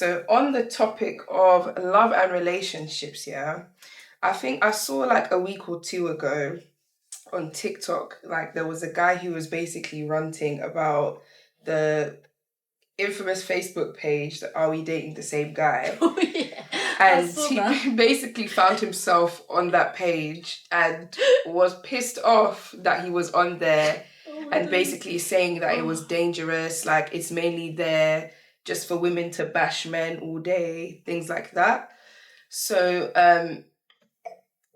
so on the topic of love and relationships, yeah, I think I saw like a week or two ago on TikTok, like there was a guy who was basically ranting about the infamous Facebook page that Are We Dating the Same Guy? Oh, yeah. And he basically found himself on that page and was pissed off that he was on there and basically saying that it was dangerous, like it's mainly there just for women to bash men all day, things like that. So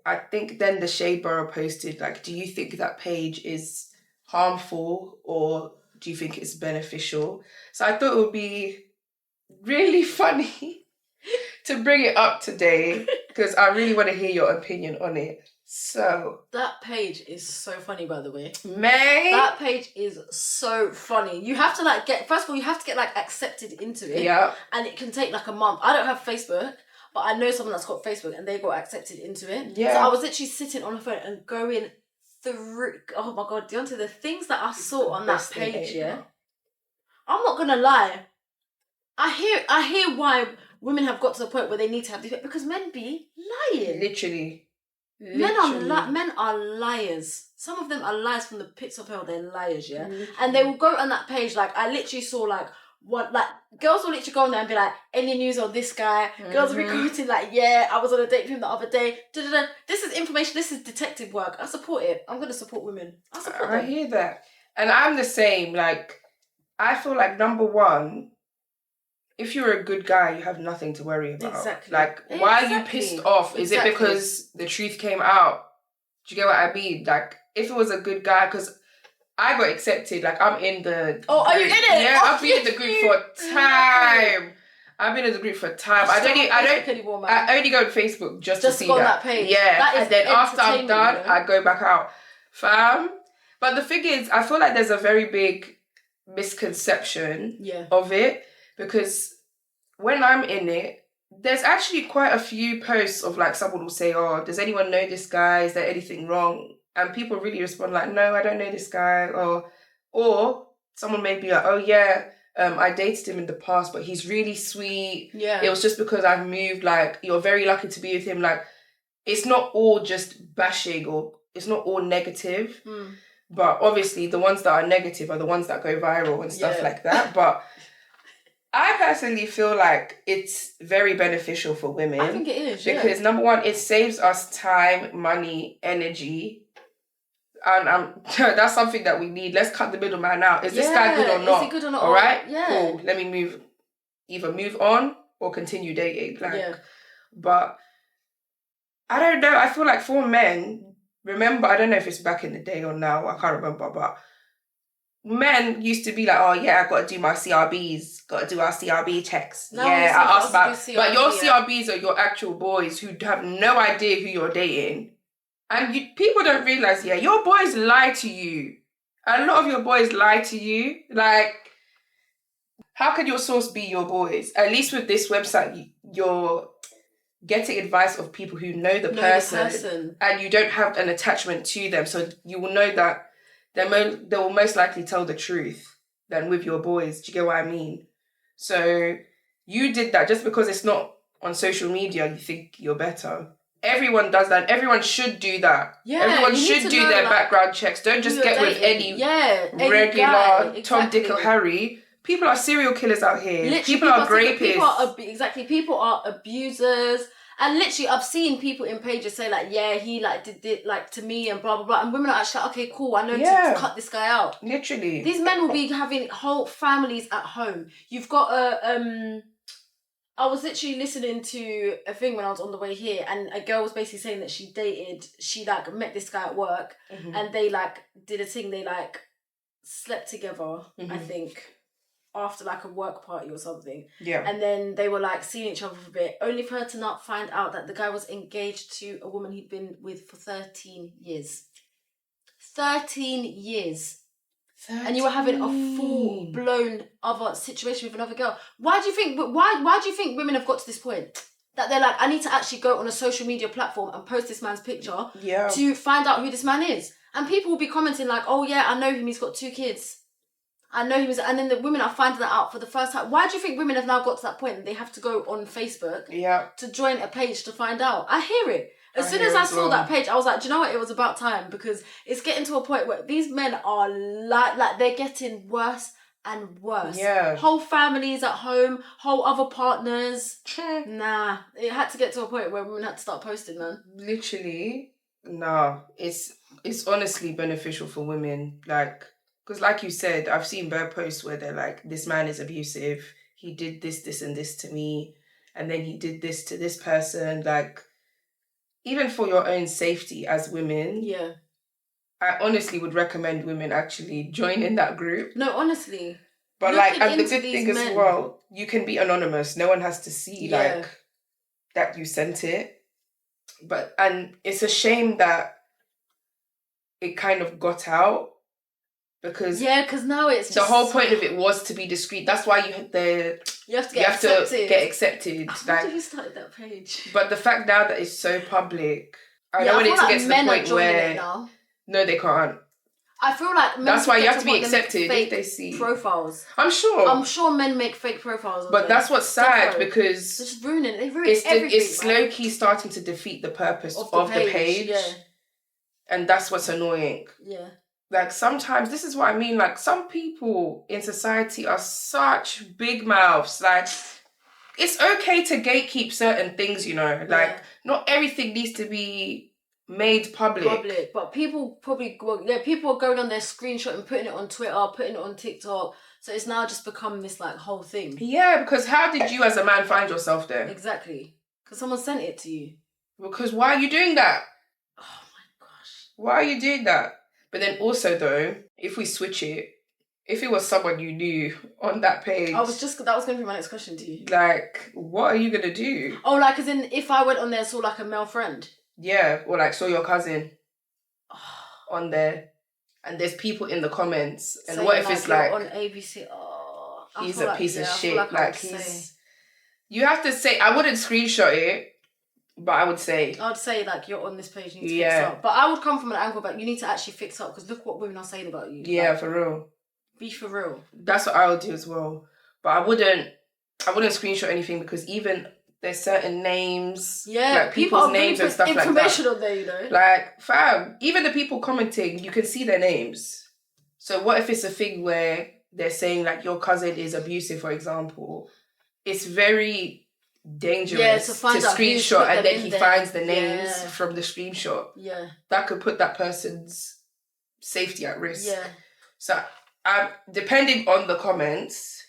I think then the Shade Borough posted, like, do you think that page is harmful or do you think it's beneficial? So I thought it would be really funny to bring it up today because I really want to hear your opinion on it. So that page is so funny, by the way. Man, that page is so funny. You have to like first of all, you have to get like accepted into it. Yeah. And it can take like a month. I don't have Facebook, but I know someone that's got Facebook and they got accepted into it. Yeah. So I was literally sitting on the phone and going through. Oh my god, Dionté, the things that I saw on that page. Yeah. I'm not gonna lie. I hear why women have got to the point where they need to have this because men be lying. Literally. Men are liars. Some of them are liars from the pits of hell. They're liars, yeah. Literally. And they will go on that page. Like I literally saw like what like girls will literally go on there and be like, any news on this guy? Girls will be commenting like, yeah, I was on a date with him the other day. Da-da-da. This is information. This is detective work. I support it. I'm gonna support women. I support them. I hear that, and I'm the same. Like I feel like number one, if you're a good guy, you have nothing to worry about. Exactly. Like, why are you pissed off? Is it because the truth came out? Do you get what I mean? Like, if it was a good guy, because I got accepted, like, I'm in the... Oh, are you in it? Yeah, I've been in the group for time. I've been in the group for time. I only go on Facebook just to see go on that page. Yeah, that is and then after I'm done, you know? I go back out. Fam. But the thing is, I feel like there's a very big misconception of it. Because when I'm in it, there's actually quite a few posts of like someone will say, oh, does anyone know this guy? Is there anything wrong? And people really respond like, no, I don't know this guy. Or someone may be like, oh yeah, I dated him in the past, but he's really sweet. Yeah. It was just because I've moved, like, you're very lucky to be with him. Like, it's not all just bashing or it's not all negative. But obviously the ones that are negative are the ones that go viral and stuff like that. But I personally feel like it's very beneficial for women. I think it is, because number one, it saves us time, money, energy. And that's something that we need. Let's cut the middleman out. Is this guy good or not? Is he good or not? All right? Yeah. Cool. Let me either move on or continue dating. But I don't know. I feel like for men, remember, I don't know if it's back in the day or now, I can't remember, but men used to be like, oh yeah, I got to do my CRBs, got to do our CRB checks. No, I asked about, CRB, but your CRBs are your actual boys who have no idea who you're dating. And people don't realise, your boys lie to you. A lot of your boys lie to you. Like, how can your source be your boys? At least with this website, you're getting advice of people who know the person and you don't have an attachment to them. So you will know that they will most likely tell the truth than with your boys. Do you get what I mean? So you did that just because it's not on social media, you think you're better. Everyone does that. Everyone should do that. Yeah, everyone should do their background checks. Don't just get with any regular Tom, Dick or Harry. People are serial killers out here. Literally, people are rapists. People are abusers. And literally, I've seen people in pages say like, yeah, he like did it like to me and blah blah blah, and women are actually like, okay, cool, I know to cut this guy out. Literally, these men will be having whole families at home. You've got I was literally listening to a thing when I was on the way here, and a girl was basically saying that she like met this guy at work, and they like did a thing. They like slept together, I think, after like a work party or something. Yeah. And then they were like seeing each other for a bit, only for her to not find out that the guy was engaged to a woman he'd been with for 13 years. 13 years. 13. And you were having a full-blown other situation with another girl. Why do you think women have got to this point? That they're like, I need to actually go on a social media platform and post this man's picture to find out who this man is. And people will be commenting like, oh yeah, I know him, he's got 2 kids. I know he was, and then the women are finding that out for the first time. Why do you think women have now got to that point that they have to go on Facebook to join a page to find out? I hear it. As soon as I saw that page, I was like, do you know what? It was about time, because it's getting to a point where these men are like they're getting worse and worse. Yeah. Whole families at home, whole other partners. Nah, it had to get to a point where women had to start posting, man. Literally, no. It's honestly beneficial for women, like, because like you said, I've seen bare posts where they're like, this man is abusive. He did this, this, and this to me, and then he did this to this person. Like, even for your own safety as women, I honestly would recommend women actually joining that group. No, honestly. But like, and the good thing as well, you can be anonymous. No one has to see like that you sent it. And it's a shame that it kind of got out, because now it's the whole point of it was to be discreet. That's why you have to get accepted. How did you start that page? But the fact now that it's so public, I don't want it to get to the point where no, they can't. I feel like that's why you have to be accepted if they see profiles. I'm sure men make fake profiles. But that's what's sad, because they're just ruining it. They ruin everything. It's slow key starting to defeat the purpose of the page. Yeah. And that's what's annoying. Yeah. Like, sometimes, this is what I mean, like, some people in society are such big mouths. Like, it's okay to gatekeep certain things, you know. Like, not everything needs to be made public. But people people are going on their screenshot and putting it on Twitter, putting it on TikTok. So it's now just become this, like, whole thing. Yeah, because how did you as a man find yourself there? Exactly. Because someone sent it to you. Because why are you doing that? Oh, my gosh. Why are you doing that? But then also, though, if we switch it, if it was someone you knew on that page... that was going to be my next question to you. Like, what are you going to do? Oh, like, as in, if I went on there and saw, like, a male friend? Yeah, or, like, saw your cousin on there, and there's people in the comments, and what if it's, like... on ABC, he's a piece of shit. Like, he's... You have to say... I wouldn't screenshot it, but I would say... I'd say, like, you're on this page, you need to fix up. But I would come from an angle that you need to actually fix up, because look what women are saying about you. Yeah, like, for real. Be for real. That's what I would do as well. But I wouldn't screenshot anything, because even there's certain names, like people's names and stuff like that. Information on there, you know. Like, fam, even the people commenting, you can see their names. So what if it's a thing where they're saying, like, your cousin is abusive, for example? It's very dangerous to screenshot, and then he finds the names from the screenshot. Yeah. That could put that person's safety at risk. Yeah. So, depending on the comments,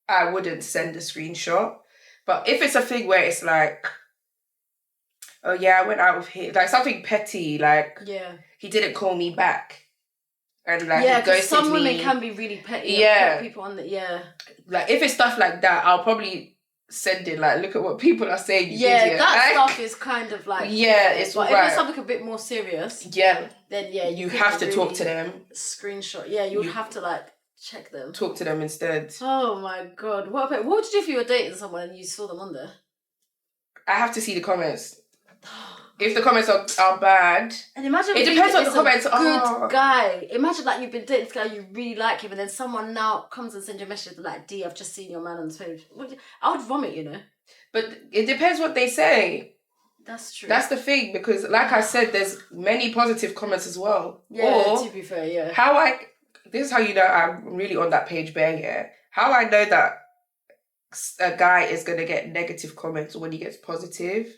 I wouldn't send a screenshot. But if it's a thing where it's like, oh yeah, I went out with him, like something petty, like he didn't call me back, and like he ghosted me. Some women can be really petty. Yeah, people on the Like, if it's stuff like that, I'll probably send it. Like, look at what people are saying. You idiot. That stuff is kind of like it's but right. if it's something a bit more serious, then you have to talk to them. Screenshot. Yeah, you would have to like check them. Talk to them instead. Oh my god. What would you do if you were dating someone and you saw them on there? I have to see the comments. If the comments are bad, and imagine it depends on the comments. Good guy. Imagine like you've been dating this guy, you really like him, and then someone now comes and sends you a message like, "D, I've just seen your man on the page." I would vomit, you know. But it depends what they say. That's true. That's the thing, because like I said, there's many positive comments as well. Yeah, to be fair, yeah. This is how you know I'm really on that page bare, yeah. How I know that a guy is going to get negative comments when he gets positive,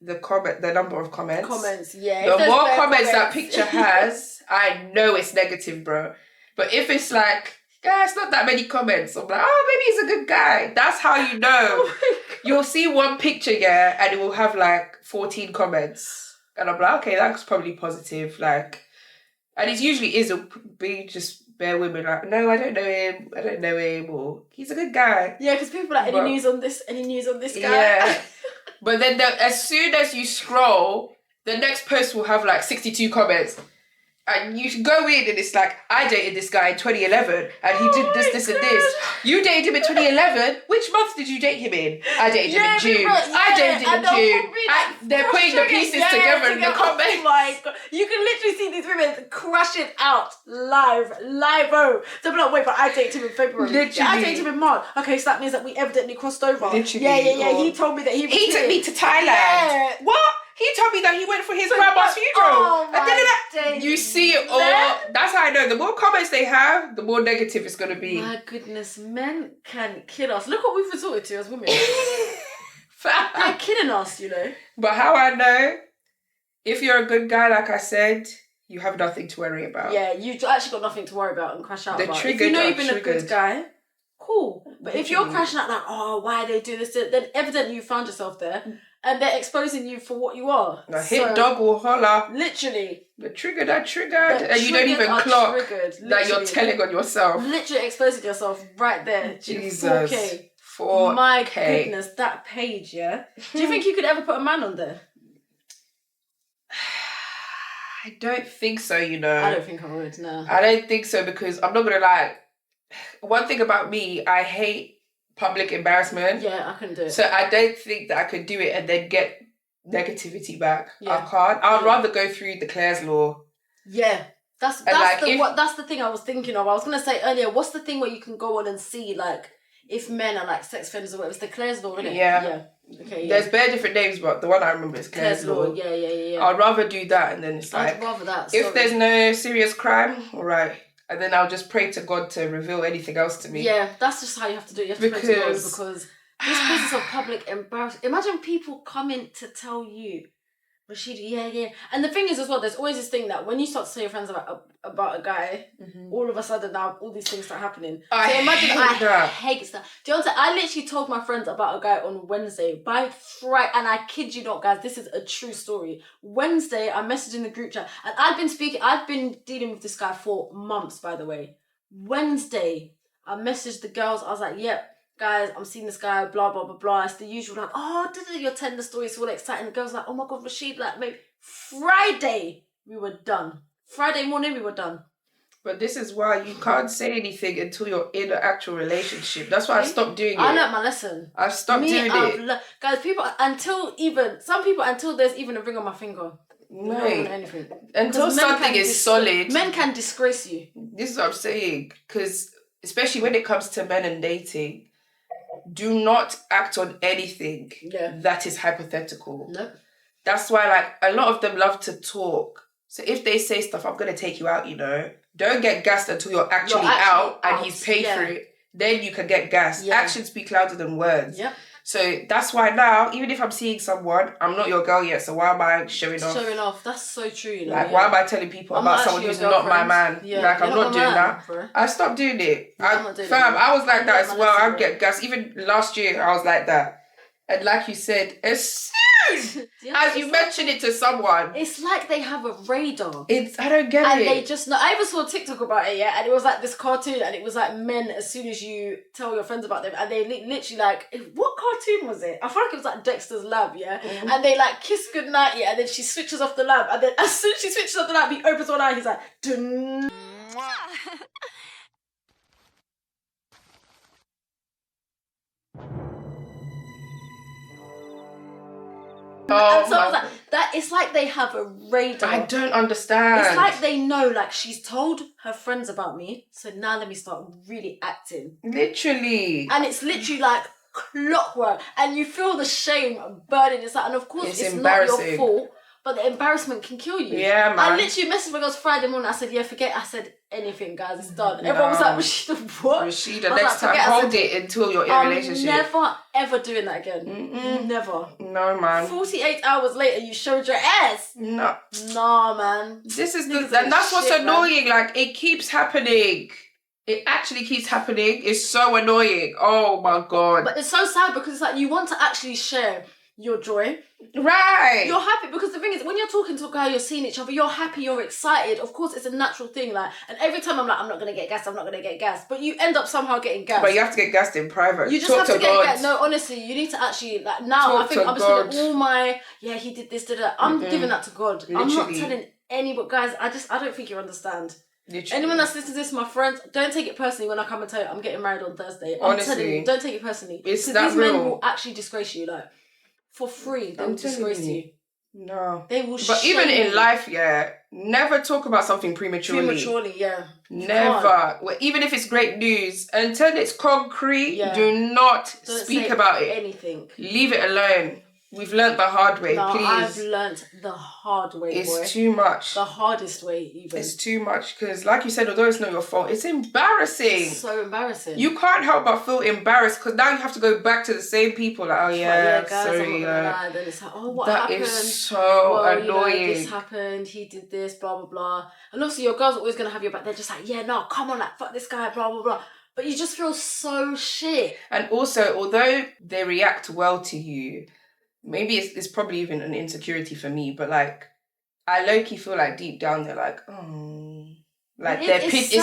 the number of comments. Yeah. The more comments that picture has, I know it's negative, bro. But if it's like, it's not that many comments, I'm like, oh, maybe he's a good guy. That's how you know. You'll see one picture, and it will have like 14 comments. And I'm like, okay, that's probably positive. Like, and it usually is just bare women like, no, I don't know him, or he's a good guy. Yeah, because people are like, any news on this guy? Yeah. But then as soon as you scroll, the next post will have like 62 comments. And you go in and it's like, I dated this guy in 2011 and he did this and this. You dated him in 2011. Which month did you date him in? I dated him in June. I dated him in June. They're putting the pieces together in the comments. Oh my God. You can literally see these women crush it out live. They'll be like, wait, but I dated him in February. Literally. Yeah, I dated him in March. Okay, so that means that we evidently crossed over. Literally. Yeah. He told me that he took me to Thailand. Yeah. What? He told me that he went for his grandma's funeral. Oh my days. You see it all. That's how I know. The more comments they have, the more negative it's going to be. My goodness, men can kill us. Look what we've resorted to as women. They're kidding us, you know. But how I know, if you're a good guy, like I said, you have nothing to worry about. Yeah, you actually got nothing to worry about and crash out about. If you know you've been a good guy, cool. But if you're crashing out like, oh, why are they doing this? Then evidently you found yourself there. And they're exposing you for what you are. A hit dog will holler. Literally. The triggered. And you don't even clock that you're telling on yourself. Literally exposing yourself right there. Jesus. 4K. My goodness, that page, yeah? Do you think you could ever put a man on there? I don't think so, you know. I don't think I would, no. I don't think so because I'm not going to lie. One thing about me, I hate public embarrassment. Yeah, I couldn't do it. So I don't think that I could do it and then get negativity back. Yeah. I can't. I'd rather go through the Claire's law. Yeah. That's the thing I was thinking of. I was going to say earlier, what's the thing where you can go on and see, like, if men are, like, sex offenders or whatever? It's the Claire's law, isn't it? Yeah. Okay, There's bare different names, but the one I remember is Claire's law. Yeah. I'd rather do that and then it's like... I'd rather that. If there's no serious crime, all right. And then I'll just pray to God to reveal anything else to me. Yeah, that's just how you have to do it. You have to pray to God because this business of public embarrassment. Imagine people coming to tell you, Rashida, yeah. And the thing is as well, there's always this thing that when you start to tell your friends about a guy, all of a sudden now all these things start happening. I hate that. Dionté, I literally told my friends about a guy on Wednesday by Friday, and I kid you not, guys, this is a true story. Wednesday, I messaged in the group chat, and I've been dealing with this guy for months, by the way. Wednesday, I messaged the girls, I was like, yep. Guys, I'm seeing this guy, blah, blah, blah, blah. It's the usual, like, oh, you're telling the story, it's all exciting. The girl's like, oh my God, Rashid, like, maybe Friday, we were done. Friday morning, we were done. But this is why you can't say anything until you're in an actual relationship. That's why I stopped doing it. I learnt my lesson. I've stopped doing it. Guys, some people, until there's even a ring on my finger. No. Anything. Until something is solid. Men can disgrace you. This is what I'm saying. Because, especially when it comes to men and dating, do not act on anything that is hypothetical. No. That's why, like, a lot of them love to talk. So if they say stuff, I'm going to take you out, you know. Don't get gassed until you're actually out and he's paid for it. Then you can get gassed. Yeah. Actions speak louder than words. Yep. So that's why now, even if I'm seeing someone, I'm not your girl yet. So why am I showing off? Showing off. That's so true, you know. Like, why am I telling people about someone who's not my man? Yeah. Like, I'm not doing that. Bro. I stopped doing it. I'm not doing fam, that. I was like that as well. I'd get gassed. Even last year, I was like that. And like you said, as soon as you mention it to someone, it's like they have a radar. I don't get it. And they just know. I even saw a TikTok about it, yeah, and it was like this cartoon, and it was like men, as soon as you tell your friends about them, and they literally like, what cartoon was it? I feel like it was like Dexter's Lab, yeah? Mm-hmm. And they like kiss goodnight, yeah, and then she switches off the lamp, and then as soon as she switches off the lamp, he opens one eye, he's like, dun. Oh, and so I was like, that it's like they have a radar. I don't understand. It's like they know, like, she's told her friends about me, so now let me start really acting. Literally. And it's literally like clockwork, and you feel the shame burning inside. And of course, it's not your fault, but the embarrassment can kill you. Yeah, man. I literally messaged my girls Friday morning. I said, yeah, forget. I said, anything, guys, it's done. Everyone was like, Rashida, what? Rashida, next time, hold it until you're in a relationship. Never, ever doing that again. Mm-mm. Never. No, man. 48 hours later, you showed your ass. No. Nah, man. This is and that's what's annoying. Man. Like, it keeps happening. It actually keeps happening. It's so annoying. Oh, my God. But it's so sad because it's like you want to actually share your joy. Right. You're happy because the thing is, when you're talking to a guy, you're seeing each other, you're happy, you're excited. Of course, it's a natural thing. Like, and every time I'm like, I'm not going to get gassed, I'm not going to get gassed. But you end up somehow getting gassed. But you have to get gassed in private. You just have to get gassed. No, honestly, you need to actually, like, now I think I'm just going to all my, he did this, did that. I'm giving that to God. Literally. I'm not telling guys, I don't think you understand. Literally. Anyone that's listening to this, my friends, don't take it personally when I come and tell you I'm getting married on Thursday. Honestly, I'm telling you, don't take it personally. it's Because that these real. men will actually disgrace you, like, for free. They will disgrace you. No. They will But shame even in you. life, yeah, never talk about something prematurely. Prematurely, yeah. Never. Well, even if it's great news, until it's concrete, Yeah. do not Don't speak say about it. anything. Leave it alone. We've learnt the hard way, No, please. I've learnt the hard way, It's too much. The hardest way, even. It's too much, because like you said, although it's not your fault, it's embarrassing. It's so embarrassing. You can't help but feel embarrassed, because now you have to go back to the same people, like, oh yeah, guys, sorry. I'm not gonna lie. Then it's like, oh, what that happened? That is so annoying. This happened, he did this, blah, blah, blah. And also your girl's always gonna have your back. They're just like, yeah, no, come on, like, fuck this guy, blah, blah, blah. But you just feel so shit. And also, although they react well to you, maybe it's probably even an insecurity for me, but like, I low-key feel like deep down they're like, oh, like there's pity.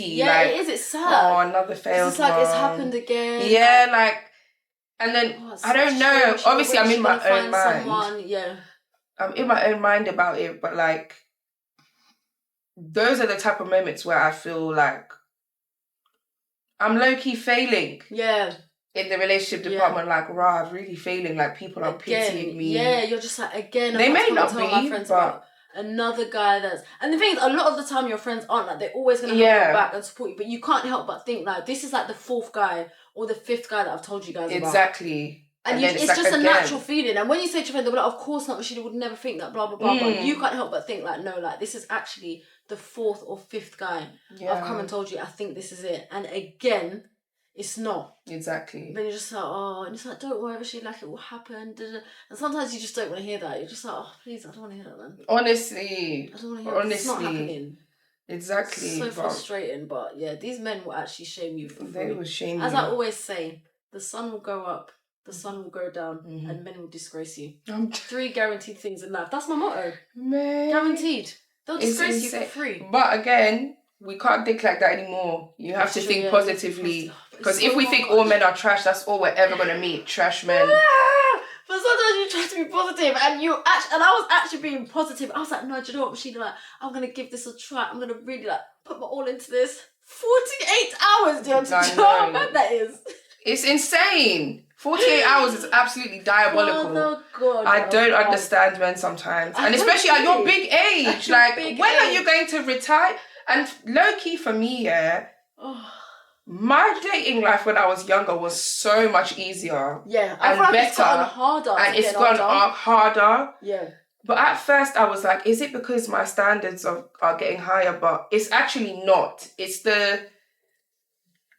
Yeah, like, it is. It's sad. Oh, another failed it's like one. It's happened again. Yeah, like, and then I don't know. Obviously, I'm in my own mind. Someone, yeah, I'm in my own mind about it, but like, those are the type of moments where I feel like I'm low-key failing. Yeah. In the relationship department, like, rah, I'm really failing. Like, people are pitying me. Yeah, you're just like, again, they may not be, my friends but about another guy that's... And the thing is, a lot of the time your friends aren't like, they're always going to have your back and support you, but you can't help but think, like, this is like the fourth guy or the fifth guy that I've told you guys about. Exactly. And it's like, just a natural feeling. And when you say to your friend, they'll be like, of course not, Rashida would never think that, blah, blah, blah. But you can't help but think, like, no, like, this is actually the fourth or fifth guy I've come and told you, I think this is it. And again... It's not. Exactly. Then you're just like, oh, and it's like, don't worry, Rashida, like, it will happen. And sometimes you just don't want to hear that. You're just like, oh, please, I don't want to hear that, man. Honestly. I don't want to hear that. It's not happening. Exactly. It's so frustrating, but yeah, these men will actually shame you for free. They will shame you. As I always say, the sun will go up, the sun will go down, and men will disgrace you. 3 guaranteed things in life. That's my motto. Man. Guaranteed. They'll disgrace you for free. But again, we can't think like that anymore. You have to think positively. Because if we think all men are trash, that's all we're ever going to meet. Trash men. But sometimes you try to be positive, and I was actually being positive. I was like, no, do you know what, Rashida? Like, I'm going to give this a try. I'm going to really, like, put my all into this. 48 hours, do you know how bad that is? It's insane. 48 hours is absolutely diabolical. Oh, God, I don't understand men sometimes. And especially at your big age. Like, when are you going to retire? And low-key for me, yeah, my dating life when I was younger was so much easier. Yeah, and better. It's gotten harder. And it's gotten harder. Yeah. But at first I was like, is it because my standards are getting higher? But it's actually not. It's the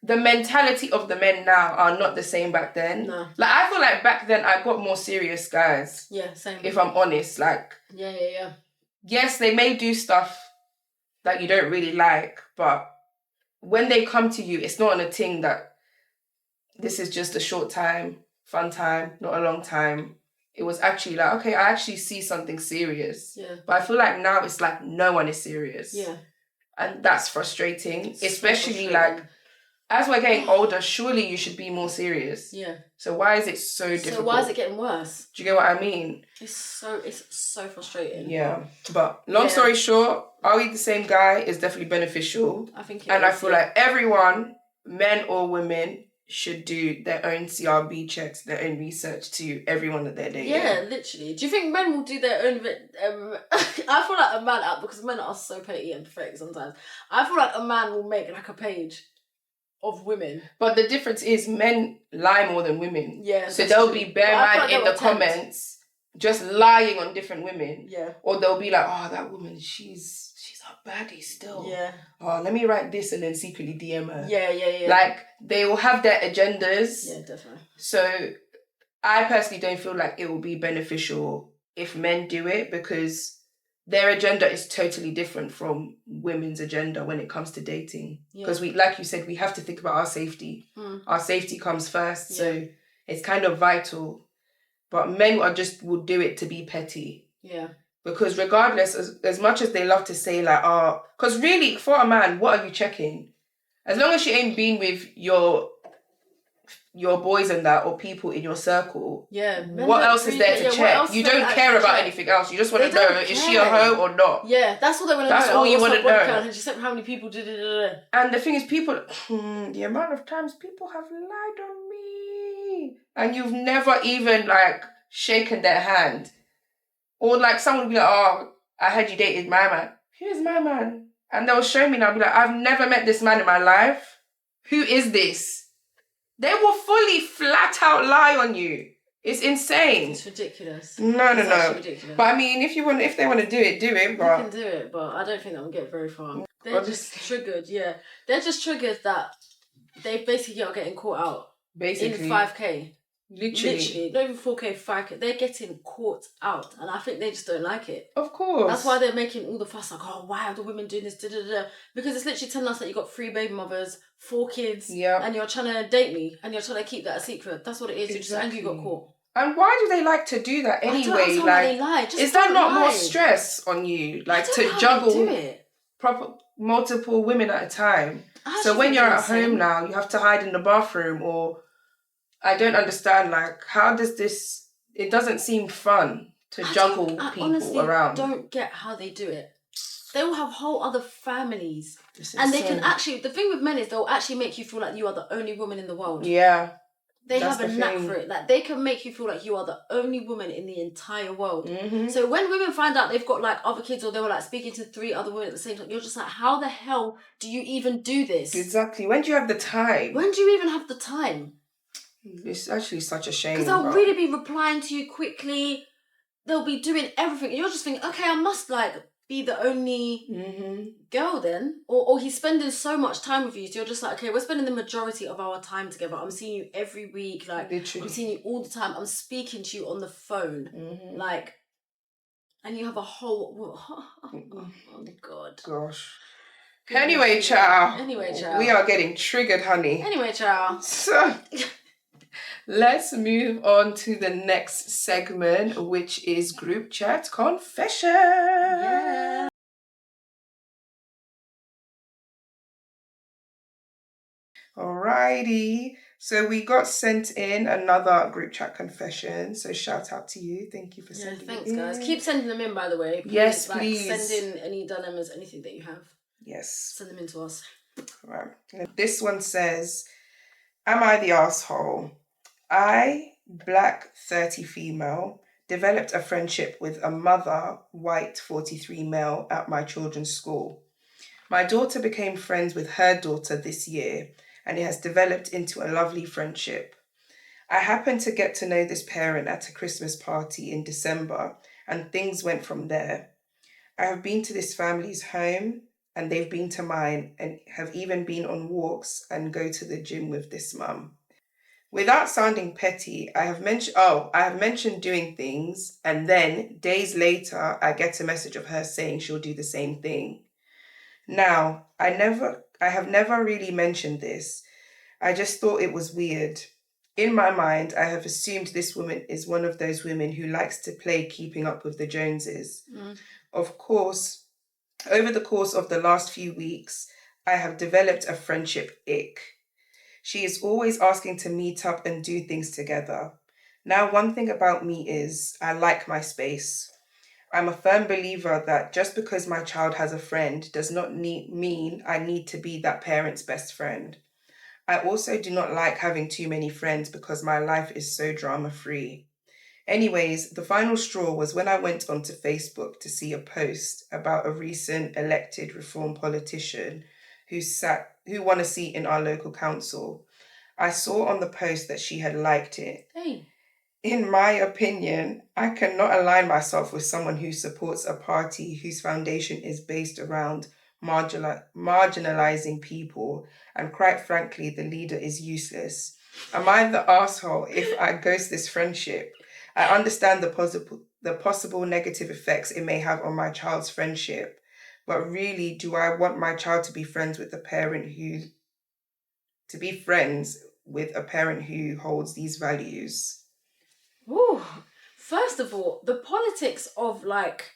mentality of the men now are not the same back then. No. Like, I feel like back then I got more serious guys. Yeah, same. If I'm honest. Like, yeah. Yes, they may do stuff that you don't really like, but when they come to you, it's not on a thing that this is just a short time, fun time, not a long time. It was actually like, okay, I actually see something serious. Yeah. But I feel like now it's like no one is serious. Yeah. And that's frustrating. It's especially like, as we're getting older, surely you should be more serious. Yeah. So why is it so difficult? So why is it getting worse? Do you get what I mean? It's so frustrating. Yeah. But long story short, are we the same guy is definitely beneficial. I think it is, I feel like everyone, men or women, should do their own CRB checks, their own research to everyone that they're dating. Yeah, literally. Do you think men will do their own... I feel like a man, because men are so petty and pathetic sometimes, I feel like a man will make like a page of women. But the difference is men lie more than women. Yeah. So there'll be bare man in the comments just lying on different women. Yeah. Or they'll be like, oh, that woman, she's a baddie still. Yeah. Oh, let me write this and then secretly DM her. Yeah. Like, they will have their agendas. Yeah, definitely. So I personally don't feel like it will be beneficial if men do it, because their agenda is totally different from women's agenda when it comes to dating. Because we, like you said, we have to think about our safety. Our safety comes first. So it's kind of vital. But men will do it to be petty. Yeah. Because regardless, as much as they love to say like, because really for a man, what are you checking? As long as you ain't been with your your boys and that, or people in your circle, Yeah. what else is there to check? You don't care about anything else. You just want to know, is she a hoe or not? Yeah, that's all they want to know. That's all you want to know. And just how many people did it. And the thing is, people, the amount of times people have lied on me, and you've never even like shaken their hand, or like someone will be like, "Oh, I heard you dated my man." Who is my man? And they'll show me, and I'll be like, "I've never met this man in my life. Who is this?" They will fully flat out lie on you. It's insane. It's ridiculous. No. Ridiculous. But I mean, if they want to do it, do it. But... You can do it, but I don't think that will get very far. They're just triggered, yeah. They're just triggered that they basically are getting caught out. Basically. In 5K. Literally. Not even 4K, 5K. They're getting caught out. And I think they just don't like it. Of course. That's why they're making all the fuss, like, oh, why are the women doing this? Because it's literally telling us that you got 3 baby mothers, 4 kids, and you're trying to date me, and you're trying to keep that a secret. That's what it is. Exactly. You're just angry you got caught. And why do they like to do that anyway? I don't know why they lie. Is that not more stress on you? Like, to juggle multiple women at a time? So when you're at home now, you have to hide in the bathroom, or... I don't understand, like, how does this... It doesn't seem fun to juggle people honestly around. I don't get how they do it. They all have whole other families. And they can actually... The thing with men is they'll actually make you feel like you are the only woman in the world. Yeah. They have a knack for it. Like, they can make you feel like you are the only woman in the entire world. Mm-hmm. So when women find out they've got, like, other kids, or they were, like, speaking to 3 other women at the same time, you're just like, how the hell do you even do this? Exactly. When do you have the time? When do you even have the time? It's actually such a shame. Because they'll really be replying to you quickly. They'll be doing everything. You're just thinking, okay, I must like be the only girl then. Or he's spending so much time with you. So you're just like, okay, we're spending the majority of our time together. I'm seeing you every week. Like, literally. I'm seeing you all the time. I'm speaking to you on the phone. Mm-hmm. Like, and you have a whole... Oh, God. Gosh. Anyway, child. We are getting triggered, honey. Anyway, child. So... Let's move on to the next segment, which is Group Chat Confession. Yeah. Alrighty. So we got sent in another Group Chat Confession. So shout out to you. Thank you for sending it in. Thanks, guys. Keep sending them in, by the way. Please, yes, please. Send in any dilemmas, anything that you have. Yes. Send them in to us. Right. This one says, am I the asshole? I, black 30 female, developed a friendship with a mother, white 43 male at my children's school. My daughter became friends with her daughter this year, and it has developed into a lovely friendship. I happened to get to know this parent at a Christmas party in December, and things went from there. I have been to this family's home, and they've been to mine, and have even been on walks and go to the gym with this mum. Without sounding petty, I have mentioned doing things, and then days later, I get a message of her saying she'll do the same thing. Now, I have never really mentioned this. I just thought it was weird. In my mind, I have assumed this woman is one of those women who likes to play keeping up with the Joneses. Of course, over the course of the last few weeks, I have developed a friendship ick. She is always asking to meet up and do things together. Now, one thing about me is I like my space. I'm a firm believer that just because my child has a friend does not mean I need to be that parent's best friend. I also do not like having too many friends because my life is so drama-free. Anyways, the final straw was when I went onto Facebook to see a post about a recent elected Reform politician who won a seat in our local council. I saw on the post that she had liked it. Hey. In my opinion, I cannot align myself with someone who supports a party whose foundation is based around marginalizing people, and quite frankly, the leader is useless. Am I the asshole if I ghost this friendship? I understand the possible negative effects it may have on my child's friendship. But really, do I want my child to be friends with a parent who holds these values? Ooh. First of all, the politics of like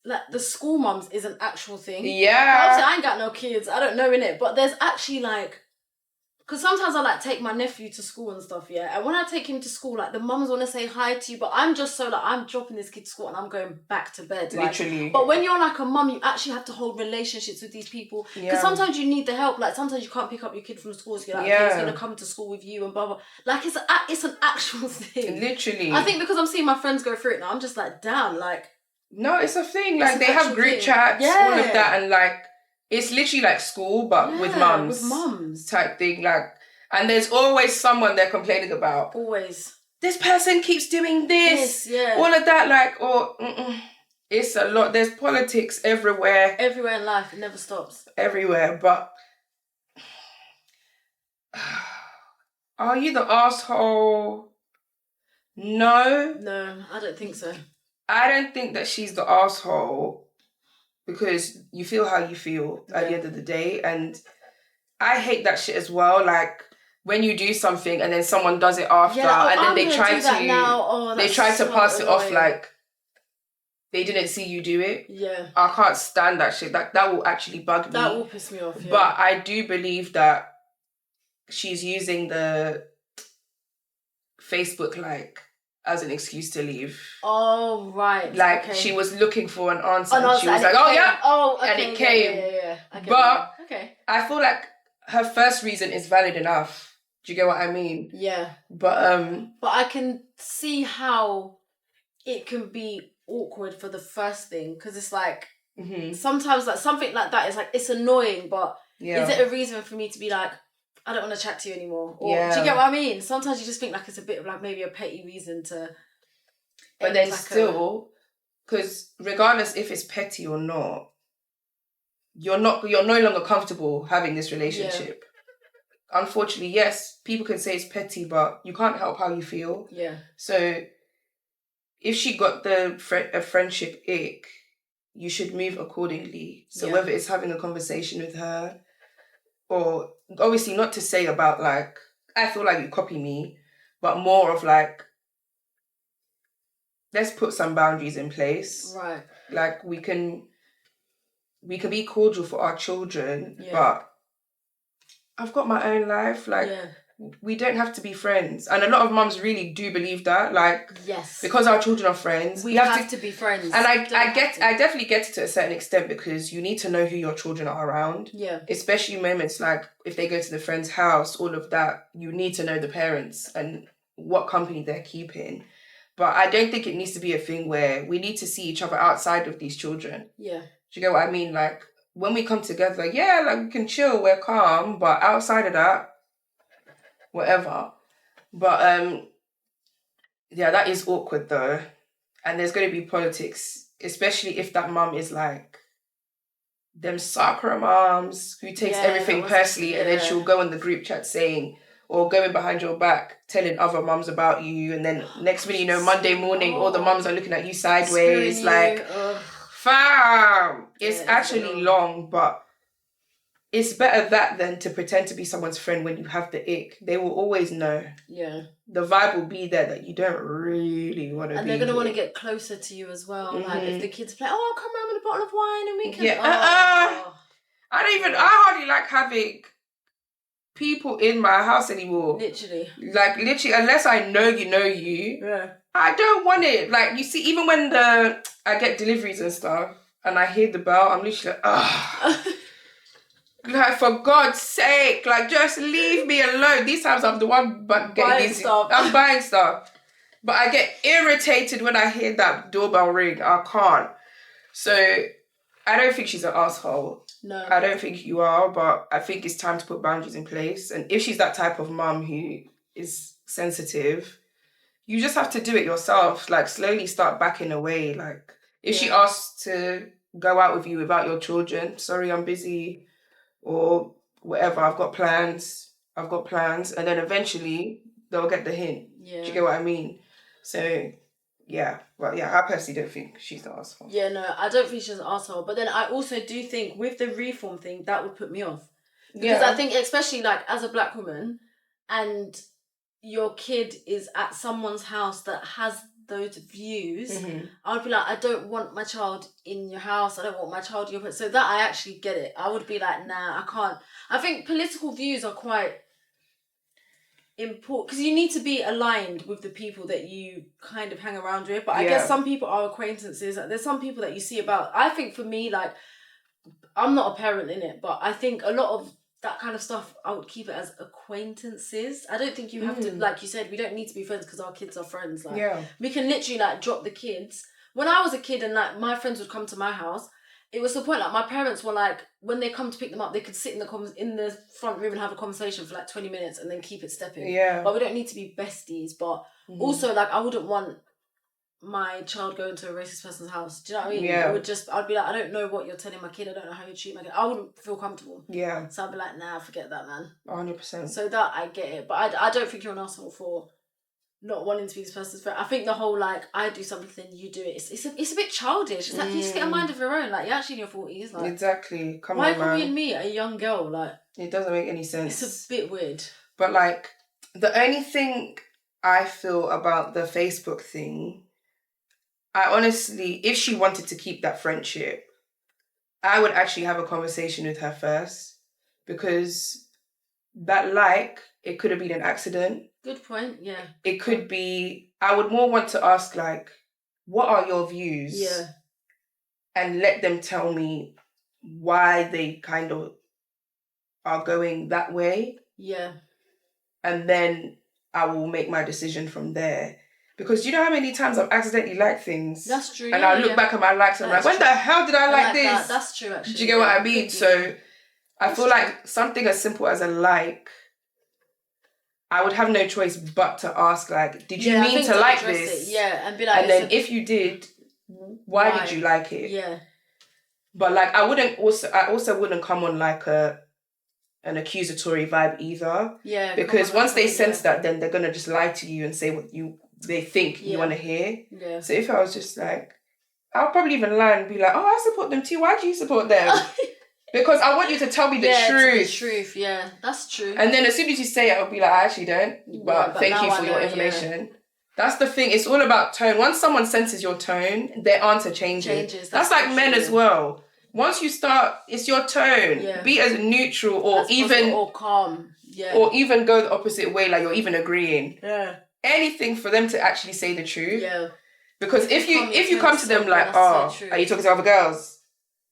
the school mums is an actual thing. Yeah. Obviously, I ain't got no kids. I don't know, innit? But there's actually because sometimes I like take my nephew to school and stuff, yeah. And when I take him to school, like the mums want to say hi to you, but I'm just so like I'm dropping this kid to school and I'm going back to bed. Like, Literally. but when you're like a mum, you actually have to hold relationships with these people because sometimes you need the help. Like sometimes you can't pick up your kid from school, so you're like, okay, he's gonna come to school with you and blah blah. Like it's an actual thing. Literally. I think because I'm seeing my friends go through it now, I'm just like, damn, like. No, it's a thing. Like they have group chats, all of that, and like it's literally like school, but with mums type thing. Like, and there's always someone they're complaining about. Always. This person keeps doing this. All of that, like, or it's a lot. There's politics everywhere. Everywhere in life, it never stops. Everywhere, but are you the asshole? No, I don't think so. I don't think that she's the asshole because you feel how you feel at the end of the day. And I hate that shit as well. Like when you do something and then someone does it after and then they try to pass it off like they didn't see you do it. Yeah. I can't stand that shit. That will actually bug me. That will piss me off, yeah. But I do believe that she's using the Facebook as an excuse to leave. Oh, right. Like, she was looking for an answer. And she was like, oh, yeah. Oh, okay. And it came. Yeah. But I feel like her first reason is valid enough. Do you get what I mean? Yeah. But I can see how it can be awkward for the first thing. Because it's like, sometimes like something like that is like, it's annoying, but is it a reason for me to be like, I don't want to chat to you anymore. Or, do you get what I mean? Sometimes you just think like it's a bit of like maybe a petty reason to... But then like still, because regardless if it's petty or not, you're no longer comfortable having this relationship. Yeah. Unfortunately, yes, people can say it's petty, but you can't help how you feel. Yeah. So if she got a friendship ick, you should move accordingly. So whether it's having a conversation with her or... Obviously, not to say about, like, I feel like you copy me, but more of, like, let's put some boundaries in place. Right. Like, we can be cordial for our children, but I've got my own life. Like, we don't have to be friends. And a lot of mums really do believe that. Like, because our children are friends. We have to be friends. And I definitely get it to a certain extent because you need to know who your children are around. Yeah. Especially moments like if they go to the friend's house, all of that, you need to know the parents and what company they're keeping. But I don't think it needs to be a thing where we need to see each other outside of these children. Yeah. Do you get what I mean? Like, when we come together, like, we can chill, we're calm, but outside of that, whatever. But that is awkward though, and there's going to be politics, especially if that mum is like them soccer moms who takes everything personally, and then she'll go in the group chat saying or going behind your back telling other mums about you, and then next minute you know Monday morning all the mums are looking at you sideways. Fam, it's actually long, but it's better that than to pretend to be someone's friend when you have the ick. They will always know. Yeah. The vibe will be there that you don't really want to be. And they're going to want to get closer to you as well. Mm-hmm. Like, if the kids play, oh, come around with a bottle of wine and we can... Yeah. I hardly like having people in my house anymore. Literally. Like, unless I know you. Yeah. I don't want it. Like, you see, even when I get deliveries and stuff, and I hear the bell, I'm literally like, like, for God's sake, like, just leave me alone. These times I'm the one getting stuff. I'm buying stuff. But I get irritated when I hear that doorbell ring. I can't. So, I don't think she's an asshole. No. I don't think you are, but I think it's time to put boundaries in place. And if she's that type of mum who is sensitive, you just have to do it yourself. Like, slowly start backing away. Like, if she asks to go out with you without your children, sorry, I'm busy. Or whatever, I've got plans. And then eventually they'll get the hint. Yeah. Do you get what I mean? So, yeah. Well, yeah, I personally don't think she's the arsehole. Yeah, no, I don't think she's an arsehole. But then I also do think with the reform thing, that would put me off. Because I think, especially like as a black woman, and your kid is at someone's house that has those views, I would be like, I don't want my child in your house. I don't want my child in your place. So that I actually get it. I would be like, nah, I can't. I think political views are quite important because you need to be aligned with the people that you kind of hang around with. But I guess some people are acquaintances. There's some people that you see about. I think for me, like, I'm not a parent in it, but I think a lot of that kind of stuff, I would keep it as acquaintances. I don't think you have to, like you said, we don't need to be friends because our kids are friends. Like, we can literally like drop the kids. When I was a kid and like my friends would come to my house, it was the point like my parents were like, when they come to pick them up, they could sit in the front room and have a conversation for like 20 minutes and then keep it stepping. Yeah. But we don't need to be besties. But also, like, I wouldn't want my child going to a racist person's house. Do you know what I mean? Yeah. I'd be like, I don't know what you're telling my kid. I don't know how you treat my kid. I wouldn't feel comfortable. Yeah. So I'd be like, nah, forget that, man. 100%. So that, I get it. But I don't think you're an asshole for not wanting to be this person's friend. I think the whole, like, I do something, you do it. It's a bit childish. It's like, you just get a mind of your own. Like, you're actually in your 40s. Like, exactly. Why copying me, a young girl? Like, it doesn't make any sense. It's a bit weird. But, like, the only thing I feel about the Facebook thing, I honestly, if she wanted to keep that friendship, I would actually have a conversation with her first. Because that it could have been an accident. Good point, yeah. It could be, I would more want to ask, like, what are your views? Yeah. And let them tell me why they kind of are going that way. Yeah. And then I will make my decision from there. Because you know how many times I've accidentally liked things? That's true. And I look back at my likes and I'm like, when the hell did I like this? That's true, actually. Do you get what I mean? So I feel like something as simple as a like, I would have no choice but to ask, like, did you mean to like this? Yeah, and be like, and then if you did, why did you like it? Yeah. But like, I also wouldn't come on like an accusatory vibe either. Yeah. Because once they sense that, then they're gonna just lie to you and say what they think you want to hear. Yeah. So if I was just like, I'll probably even lie and be like, oh, I support them too. Why do you support them? Because I want you to tell me the truth. The truth, yeah. That's true. And then as soon as you say it, I'll be like, I actually don't. But thank you for your information. Yeah. That's the thing. It's all about tone. Once someone senses your tone, their answer changes. That's like men as well. Once you start, it's your tone. Yeah. Be as neutral or or calm. Yeah. Or even go the opposite way, like you're even agreeing. Yeah. Anything for them to actually say the truth. Yeah. Because if you come to them like, are you talking to other girls?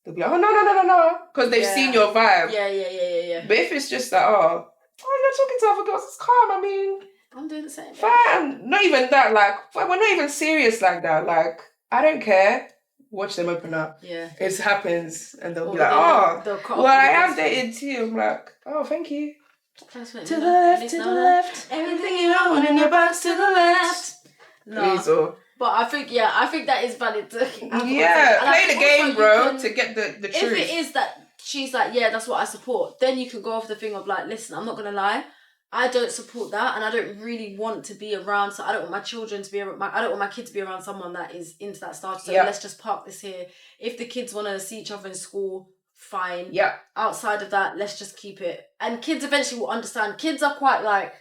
They'll be like, oh, no. Because they've seen your vibe. Yeah. But if it's just like, oh, you're talking to other girls, it's calm. I mean, I'm doing the same. Fine. Not even that. Like, we're not even serious like that. Like, I don't care. Watch them open up. Yeah. It happens. And they'll be like, well, I have dated too. I'm like, oh, thank you. To the left. Everything you own in your box to the left. No. But I think that is valid. Play the game, bro, to get the truth. If it is that she's like, yeah, that's what I support, then you can go off the thing of like, listen, I'm not going to lie. I don't support that and I don't really want to be around, so I don't want my children to be around, I don't want my kids to be around someone that is into that stuff. So let's just park this here. If the kids want to see each other in school, fine. Yeah. Outside of that, let's just keep it. And kids eventually will understand. Kids are quite like,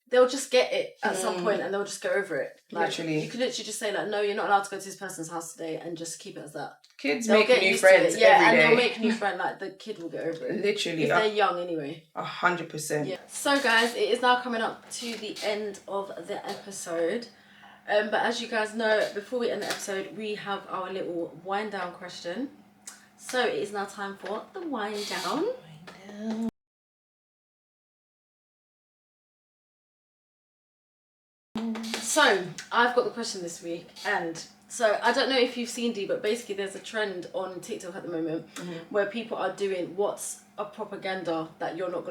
they'll just get it at some point and they'll just go over it. Like, literally. You could literally just say like, no, you're not allowed to go to this person's house today and just keep it as that. Kids make new friends every day. And they'll make new friends, like the kid will get over it. Literally. If they're young anyway. 100%. Yeah. So guys, it is now coming up to the end of the episode. But as you guys know, before we end the episode, we have our little wind down question. So it is now time for the wind down. So I've got the question this week, and so I don't know if you've seen Dee, but basically there's a trend on TikTok at the moment where people are doing what's a propaganda that you're not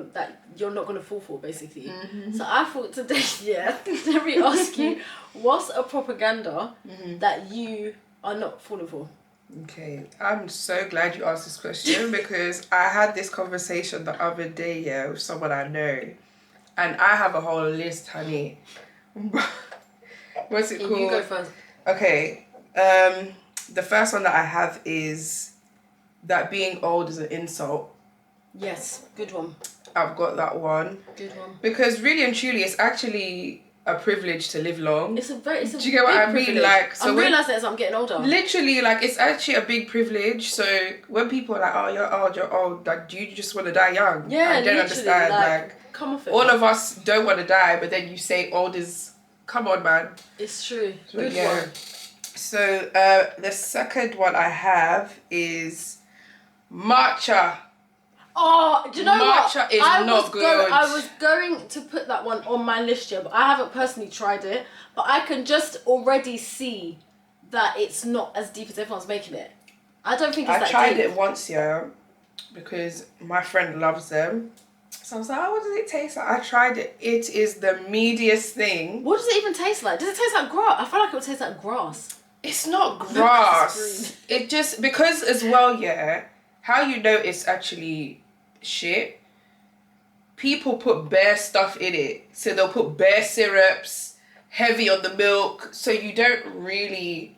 gonna fall for, basically. So I thought today, let me ask you, what's a propaganda that you are not falling for? Okay, I'm so glad you asked this question because I had this conversation the other day with someone I know, and I have a whole list, honey. What's it called? You go first. Okay. The first one that I have is that being old is an insult. Yes, good one. I've got that one. Good one. Because really and truly, it's actually a privilege to live long. It's a do you get what I mean? Privilege. Like, so I'm realising as I'm getting older. Literally, like, it's actually a big privilege. So when people are like, "Oh, you're old," like, do you just want to die young? Yeah, I don't understand. Like, come off it. All of us don't want to die, but then you say old is. Come on, man. It's true. So, Good yeah. one. So the second one I have is matcha. Oh, do you know matcha what? Is not good. I was going to put that one on my list here, but I haven't personally tried it. But I can just already see that it's not as deep as everyone's making it. I don't think it's that deep. I tried it once, yeah, because my friend loves them. So I was like, oh, what does it taste like? I tried it. It is the meatiest thing. What does it even taste like? Does it taste like grass? I feel like it would taste like grass. It's not grass. It just, because as well, yeah, how you know it's actually shit, people put bare stuff in it. So they'll put bare syrups, heavy on the milk, so you don't really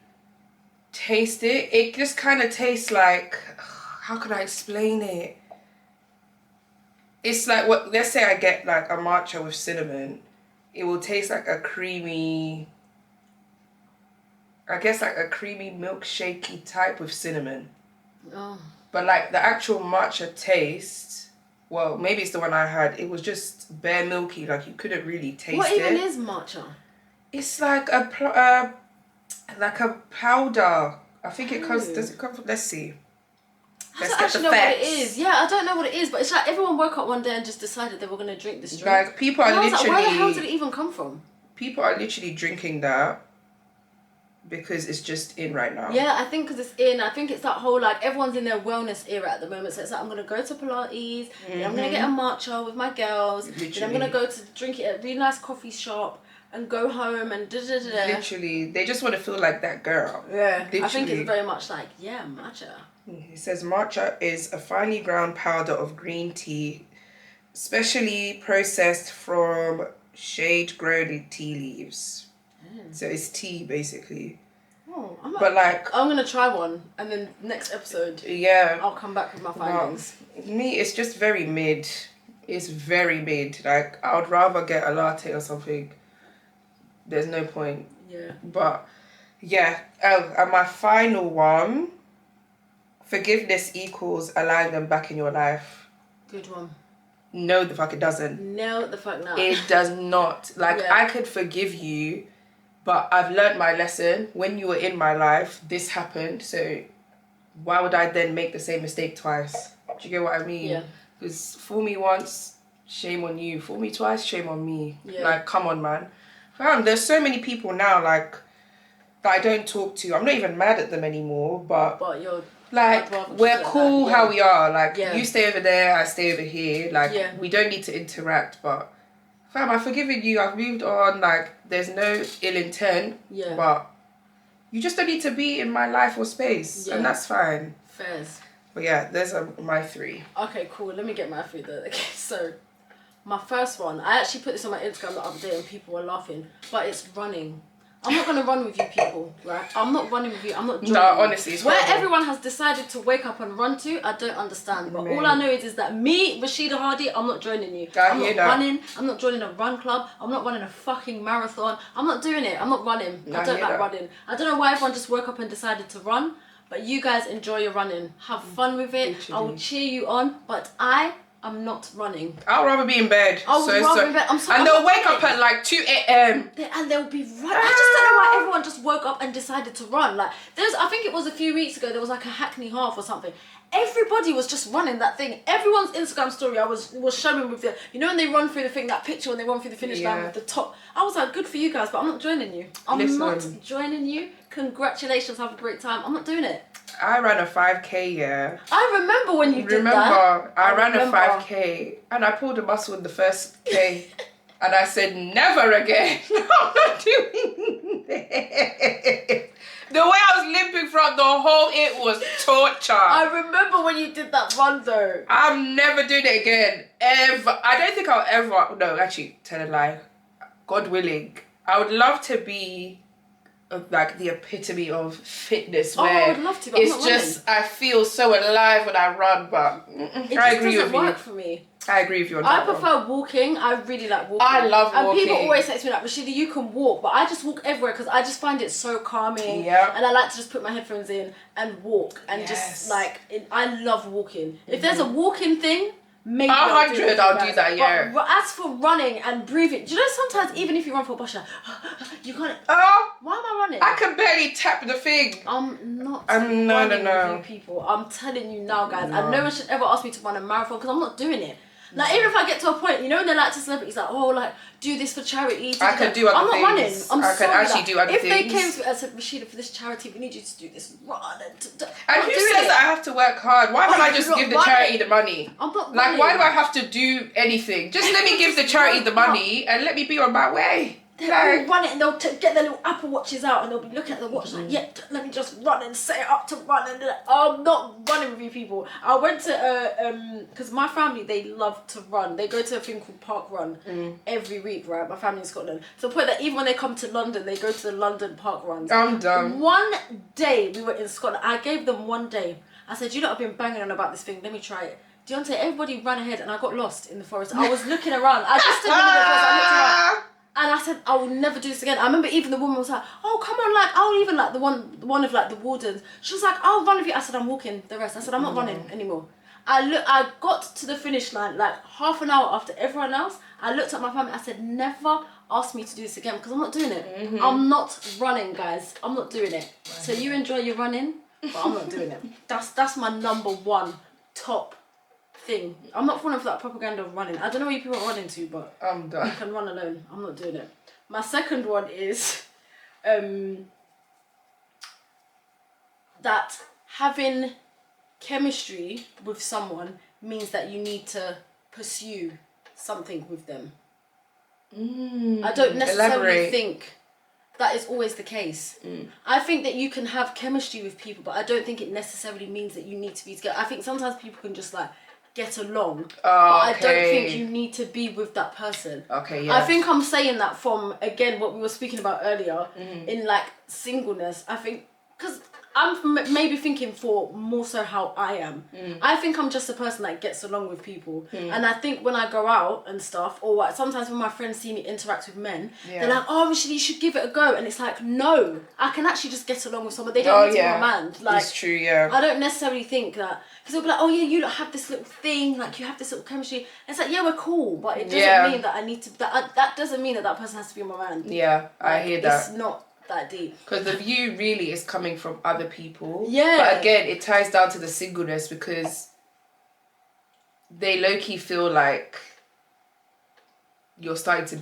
taste it. It just kind of tastes like, how can I explain it? It's like, what? Let's say I get like a matcha with cinnamon, it will taste like a creamy, I guess like a creamy milkshakey type with cinnamon. Oh. But like the actual matcha taste, well, maybe it's the one I had, it was just bare milky, like you couldn't really taste it. What even is matcha? It's like a powder. I think it comes, does it come from, let's see. I don't actually know what it is. Yeah, I don't know what it is, but it's like everyone woke up one day and just decided they were going to drink this drink. Like, people are literally... Like, where the hell did it even come from? People are literally drinking that because it's just in right now. Yeah, I think because it's in. I think it's that whole, like, everyone's in their wellness era at the moment. So it's like, I'm going to go to Pilates, then I'm going to get a matcha with my girls, then I'm going to go to drink it at a really nice coffee shop and go home and da-da-da-da. Literally, they just want to feel like that girl. Yeah, literally. I think it's very much like, yeah, matcha. It says matcha is a finely ground powder of green tea, specially processed from shade-grown tea leaves. So it's tea, basically. Oh, I'm gonna try one, and then next episode, yeah, I'll come back with my findings. Me, it's just very mid. It's very mid. Like, I would rather get a latte or something. There's no point. Yeah. But yeah, and my final one. Forgiveness equals allowing them back in your life. Good one. No, the fuck it doesn't. No, the fuck not. It does not. Like, yeah. I could forgive you, but I've learnt my lesson. When you were in my life, this happened. So why would I then make the same mistake twice? Do you get what I mean? Yeah. Because fool me once, shame on you. Fool me twice, shame on me. Yeah. Like, come on, man. Fam, there's so many people now, like, that I don't talk to. I'm not even mad at them anymore, but you're... Like, we're cool that, yeah. how we are. Like, yeah. You stay over there, I stay over here. Like, yeah. We don't need to interact. But, fam, I've forgiven you. I've moved on. Like, there's no ill intent. Yeah. But you just don't need to be in my life or space. Yeah. And that's fine. Fairs. But yeah, those are my three. Okay, cool. Let me get my three then. Okay, so my first one, I actually put this on my Instagram the other day and people were laughing. But it's running. I'm not going to run with you people, right? I'm not running with you. I'm not joining. No, honestly, it's where horrible. Everyone has decided to wake up and run to, I don't understand. But all I know is that me, Rashida Hardy, I'm not joining you. I'm not running. I'm not joining a run club. I'm not running a fucking marathon. I'm not doing it. I'm not running. I don't like running. I don't know why everyone just woke up and decided to run. But you guys enjoy your running. Have fun with it. Literally. I will cheer you on. But I'm not running. I'll rather be in bed. I would rather be in bed. And they'll wake up at like 2 a.m. And they'll be running. I just don't know why everyone just woke up and decided to run. Like, I think it was a few weeks ago, there was like a Hackney half or something. Everybody was just running that thing. Everyone's Instagram story I was showing with you know when they run through the thing, that picture when they run through the finish line with the top. I was like, good for you guys, but I'm not joining you. I'm not joining you. Congratulations, have a great time. I'm not doing it. I ran a 5K, yeah. I remember when you did that. I ran a 5K and I pulled a muscle in the first K and I said, never again. I'm not doing this. The way I was limping throughout the whole, it was torture. I remember when you did that run though. I'm never doing it again, ever. I don't think I'll ever, no, actually, tell a lie. God willing, I would love to be like the epitome of fitness. Oh, Where I would love to, but I'm it's not just I feel so alive when I run, but it I just agree doesn't with work you. for me. I agree with you on I that one. prefer walking. I really like walking. I love walking. And people always say to me like, Rashida, you can walk, but I just walk everywhere because I just find it so calming. Yeah. And I like to just put my headphones in and walk and just like I love walking. If there's a walking thing, maybe 100, I'll do that. Yeah. But as for running and breathing, do you know sometimes even if you run for a bus, you can't. Oh, Why am I running? I can barely tap the thing. I'm not No. running with you people. I'm telling you now, guys. And no one should ever ask me to run a marathon because I'm not doing it. Like, even if I get to a point, you know, when they're like to celebrities, like, oh, like, do this for charity. I can do other things. I'm not running. I'm sorry. I can actually do other things. If they came to me and said, Rashida, for this charity, we need you to do this, run. And who says that I have to work hard? Why don't I just give the charity the money? I'm not like, why do I have to do anything? Just let me give the charity the money and let me be on my way. They'll all run it and they'll get their little Apple Watches out and they'll be looking at the watch like, yeah, let me just run and set it up to run. And like, I'm not running with you people. I went to, because my family, they love to run. They go to a thing called Park Run every week, right? My family in Scotland. To the point that even when they come to London, they go to the London Park Runs. I'm done. One day we were in Scotland. I gave them one day. I said, you know, I've been banging on about this thing. Let me try it. Dionté, everybody ran ahead and I got lost in the forest. I was looking around. I just didn't know the forest. I looked around. And I said, I will never do this again. I remember even the woman was like, oh, come on, like, I'll even, like, the one of, like, the wardens. She was like, I'll run with you. I said, I'm walking the rest. I said, I'm not running anymore. I got to the finish line, like, half an hour after everyone else. I looked at my family. I said, never ask me to do this again because I'm not doing it. I'm not running, guys. I'm not doing it. So you enjoy your running, but I'm not doing it. That's my number one top thing. I'm not falling for that propaganda of running. I don't know what you people are running to, but I'm done. You can run alone. I'm not doing it. My second one is that having chemistry with someone means that you need to pursue something with them. I don't necessarily think that is always the case. I think that you can have chemistry with people, but I don't think it necessarily means that you need to be together. I think sometimes people can just like get along, but I don't think you need to be with that person. Okay, yeah. I think I'm saying that from, again, what we were speaking about earlier, in like singleness. I think, because I'm maybe thinking for more so how I am. I think I'm just a person that gets along with people. And I think when I go out and stuff, or what, sometimes when my friends see me interact with men, they're like, oh, you should give it a go. And it's like, no, I can actually just get along with someone. They don't need to be my man. Like, it's true, yeah. I don't necessarily think that, because they'll be like, oh yeah, you don't have this little thing, like you have this little chemistry. And it's like, yeah, we're cool, but it doesn't mean that I need to, that doesn't mean that person has to be my man. Yeah, I hear that. It's not that deep. Because the view really is coming from other people. Yeah. But again, it ties down to the singleness because they low-key feel like you're starting to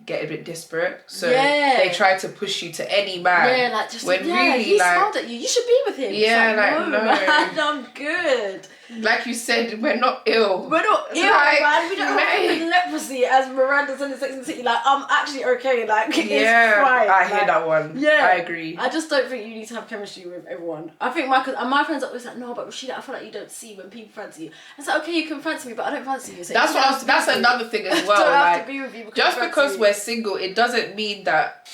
get a bit desperate. So they try to push you to any man. Yeah, like just when really he like smiled at you. You should be with him. Yeah, like no. Man, I'm good. Like you said, we're not ill. We're not ill, like, man. We don't have leprosy, as Miranda said in Sex and the City. Like, I'm actually okay. Like, it's fine. I hear that one. Yeah, I agree. I just don't think you need to have chemistry with everyone. I think my friends are always like, no, but Rashida, I feel like you don't see when people fancy you. It's like, okay, you can fancy me, but I don't fancy you. So that's another thing as well. Don't have like, to be with you just because we're single, it doesn't mean that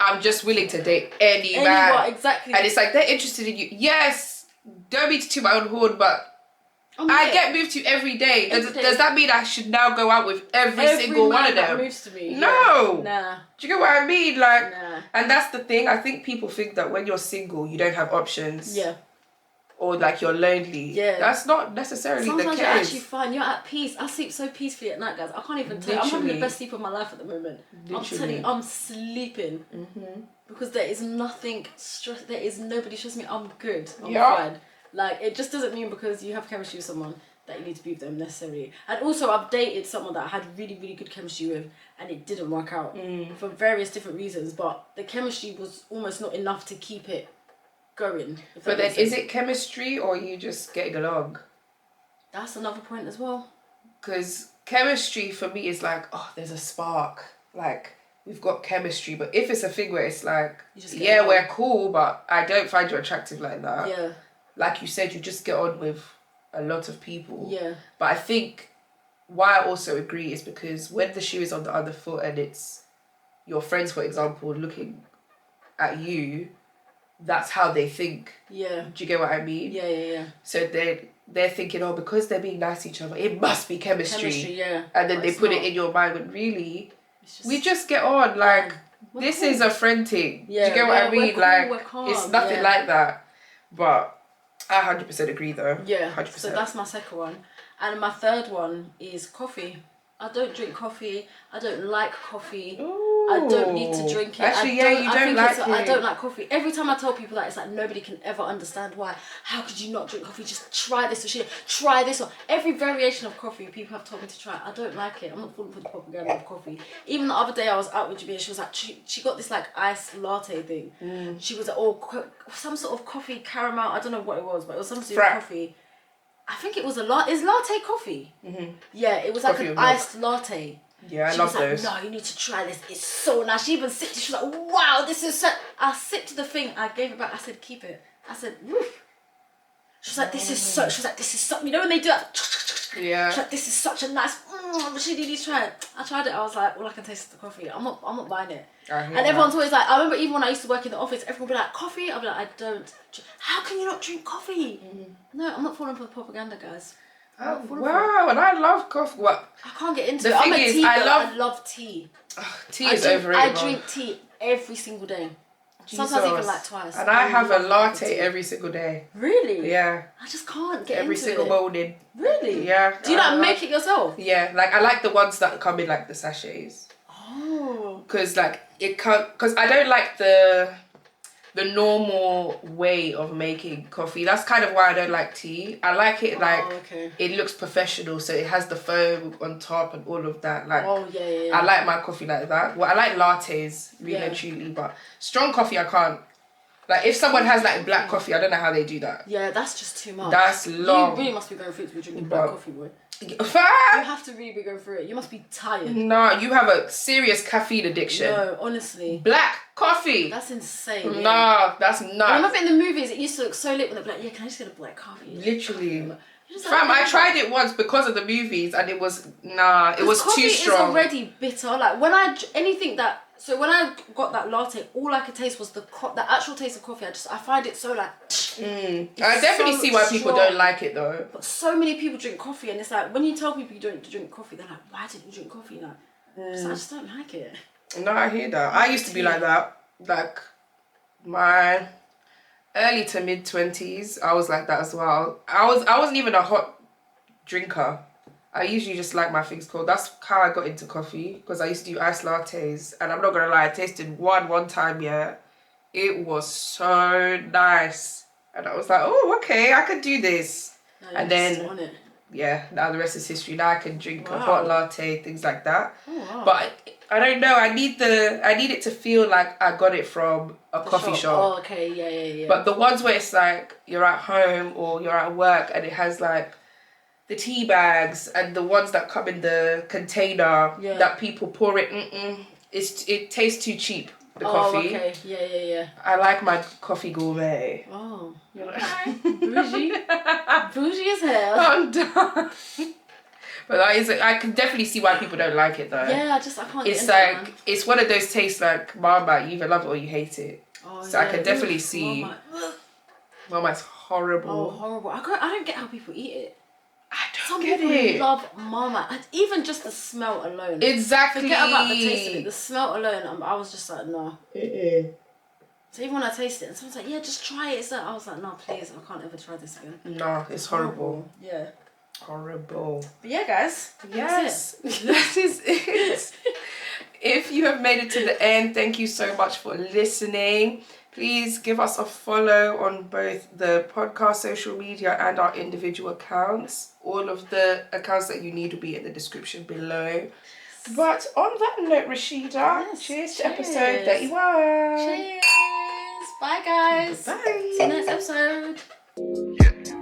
I'm just willing to date any man. Exactly. And it's like they're interested in you. Yes, don't be to toot my own horn, but I get moved to every day. Does that mean I should now go out with every single one of them? That moves to me. No. Nah. Do you get what I mean? Like, nah. And that's the thing. I think people think that when you're single, you don't have options. Yeah. Or like you're lonely. Yeah. That's not necessarily the case. Sometimes you're actually fine. You're at peace. I sleep so peacefully at night, guys. I can't even tell you. I'm having the best sleep of my life at the moment. I'm telling you, I'm sleeping. Because there is nothing stress. There is nobody stressing me. I'm good. I'm fine. Like, it just doesn't mean because you have chemistry with someone that you need to be with them necessarily. And also, I've dated someone that I had really, really good chemistry with and it didn't work out for various different reasons. But the chemistry was almost not enough to keep it going. But then, is it chemistry or are you just getting along? That's another point as well. Because chemistry for me is like, oh, there's a spark. Like, we've got chemistry. But if it's a thing where it's like, yeah, we're cool, but I don't find you attractive like that. Yeah. Like you said, you just get on with a lot of people. Yeah. But I think why I also agree is because when the shoe is on the other foot and it's your friends, for example, looking at you, that's how they think. Yeah. Do you get what I mean? Yeah. So they're thinking, oh, because they're being nice to each other, it must be chemistry. Yeah. And then But they put it in your mind, but really, we just get on. Like, this cool. is a friend thing. Yeah. Do you get what I mean? Cool, like, calm. it's nothing like that. But I 100% agree, though. Yeah. 100%. So that's my second one. And my third one is coffee. I don't drink coffee. I don't like coffee. Ooh. I don't need to drink it. Actually, you don't like it. I don't like coffee. Every time I tell people that, it's like nobody can ever understand why. How could you not drink coffee? Just try this, or try this, or every variation of coffee people have told me to try. I don't like it. I'm not falling for the propaganda of coffee. Even the other day I was out with Jamia, she was like, she got this like iced latte thing. She was some sort of coffee caramel. I don't know what it was, but it was some sort of coffee. I think it was is latte coffee? Mm-hmm. Yeah, it was like an iced latte. Yeah, I love those. No, you need to try this. It's so nice. She even sipped it. She was like, wow, this is so... I sipped the thing. I gave it back. I said, keep it. I said, woof. She was like, this is so... She was like, this is so... You know when they do that? Yeah. She's like, this is such a nice... Rashida, you need to try it. I tried it. I was like, all I can taste is the coffee. I'm not buying it. And everyone's always like... I remember even when I used to work in the office, everyone would be like, coffee? I'd be like, I don't... How can you not drink coffee? No, I'm not falling for the propaganda, guys. Wow, and I love coffee. Well, I can't get into it. I'm a tea girl. I love tea. Tea is overrated. I drink tea every single day. Jesus. Sometimes even like twice. And I have a latte every single day. Really? Yeah. I just can't get every into single it. morning. Really? Yeah. Do you like make it yourself? Yeah, like I like the ones that come in like the sachets. Oh. Because like because I don't like the normal way of making coffee. That's kind of why I don't like tea. I like it like it looks professional, so it has the foam on top and all of that. Like, I like my coffee like that. Well, I like lattes, really and truly, but strong coffee I can't. Like, if someone has like black coffee, I don't know how they do that. Yeah, that's just too much. That's long. You really must be going through it to be drinking black coffee, boy. You Fam! have to really be going through it. You must be tired. No, you have a serious caffeine addiction. No, honestly. Black coffee. That's insane. No, that's nuts. I remember in the movies, it used to look so lit when they'd be like, yeah, can I just get a black coffee? Literally. Fam, I tried it once because of the movies and it was, it was too strong. Coffee is already bitter. Like, when I got that latte, all I could taste was the actual taste of coffee. I find it so like... I definitely see why people don't like it though. But so many people drink coffee and it's like, when you tell people you don't drink coffee, they're like, why didn't you drink coffee? Like, I just don't like it. No, I hear that. I used to be like that. Like, my early to mid 20s, I was like that as well. I wasn't even a hot drinker. I usually just like my things cold. That's how I got into coffee, because I used to do iced lattes, and I'm not gonna lie, I tasted one time, yeah. It was so nice, and I was like, oh, okay, I could do this. And then, yeah, now the rest is history. Now I can drink a hot latte, things like that. Oh, wow. But I don't know. I need it to feel like I got it from a coffee shop. Oh, okay, yeah. But the ones where it's like you're at home or you're at work and it has like the tea bags and the ones that come in the container that people pour it, it tastes too cheap. The coffee. Okay. Yeah. I like my coffee gourmet. Oh. You know? Bougie. Bougie as hell. I'm done. But I can definitely see why people don't like it though. Yeah, I can't. It's like it's one of those tastes like Marmite. You either love it or you hate it. Oh, so I can definitely see. Marmite's horrible. Oh, horrible! I don't get how people eat it. Some people love Marmite. Even just the smell alone. Exactly. Forget about the taste of it. The smell alone, I was just like, no. So even when I tasted it, and someone's like, yeah, just try it. So I was like, no, please, I can't ever try this again. No, it's horrible. Yeah. Horrible. But yeah, guys. Yes. That is it. If you have made it to the end, thank you so much for listening. Please give us a follow on both the podcast social media and our individual accounts. All of the accounts that you need will be in the description below. But on that note, Rashida, cheers to episode 31. Cheers. Bye, guys. Bye. See you next episode.